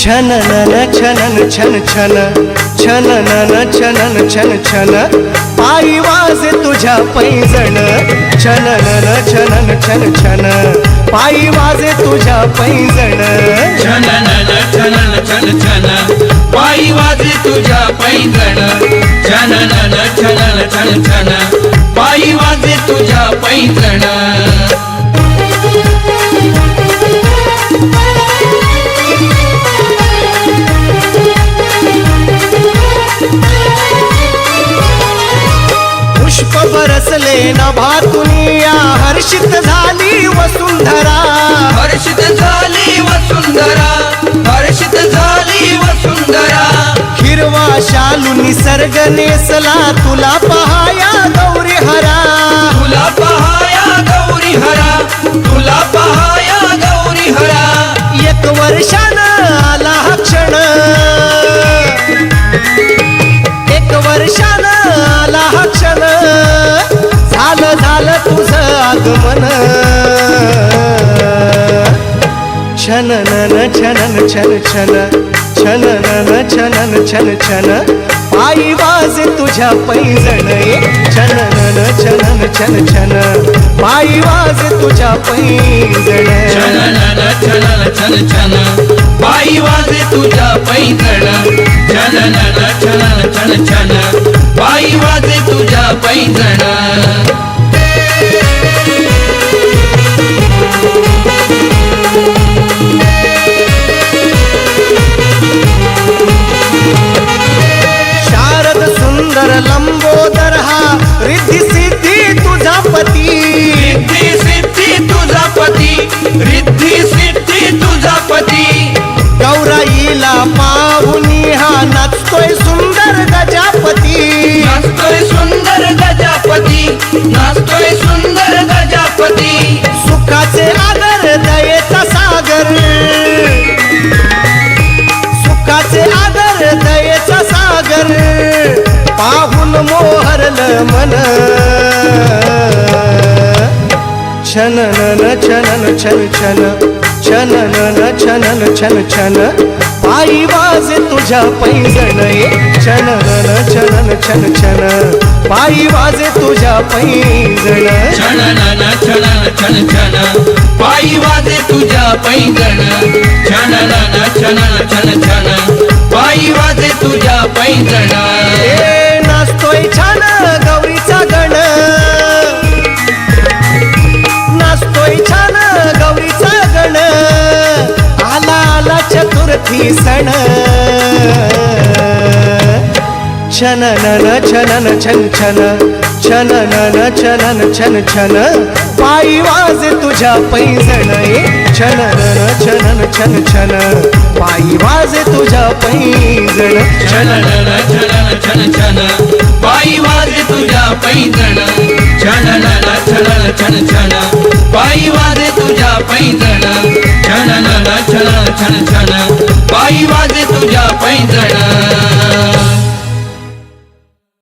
छननन छनन छन छन छननन छनन छन छन पायी वाजे तुझ्या पैंजण छननन छनन छन छन पायी वाजे तुझ्या पैंजण छननन छनन छन छन पायी वाजे तुझ्या पैंजण छननन छनन छन छन पायी वाजे तुझ्या पैंजण पुष्प बरसले नभातुनिया हर्षित झाली वसुंधरा हर्षित झाली वसुंधरा हर्षित झाली वसुंधरा हिरवा शालू निसर्ग नेसला तुला पहाया गौरी हरा तुला पहाया गौरी हरा तुला पहाया गौरी हरा एक वर्षानं आला हा क्षण एक वर्षानं आला हा क्षण झालं झालं तुझं आगमन छननन छनन छन छन छननन छनन छन छन पायी वाजे तुझ्या पैंजण छननन छनन छन छन पायी वाजे तुझ्या पैंजण छननन छनन छन छन पायी वाजे तुझ्या पैंजण छननन छनन छन छन पायी वाजे तुझ्या पैंजण शारद सुंदर लंबोदर हा रिद्धी सिद्धी तुझा पती रिद्धी सिद्धी तुझा पती रिद्धी सिद्धी तुझा पती गौराईला पाहुनी हा नाचतोय सुंदर गजापती नाचतोय सुंदर गजापती नाचतोय सुंदर गजापती सुखाचे आगर दयेचा सागर सुखाचे आगर दयेचा सागर पाहून मोहरलं मन छननन छनन छन छन छननन छनन छन छन पायी वाजे तुझ्या पैंजण छननन छनन छन छन पायी वाजे तुझ्या पैंजण छननन छनन छन छन पायी वाजे तुझ्या पैंजण छननन छनन छन छन पायी वाजे तुझ्या पैंजण ए नाचतोय छान गौरीचा गण नाचतोय छान गौरीचा गण आला आला चतुर्थी सण छननन छनन छन छन छननन छनन छन छन पायी वाजे तुझ्या पैंजण छननन छनन छन छन पायी वाजे तुझ्या पैंजण छननन छनन छन छन पायी वाजे तुझ्या पैंजण छननन छनन छन छन पायी वाजे तुझ्या पैंजण छननन छनन छन छन पायी वाजे तुझ्या पैंजण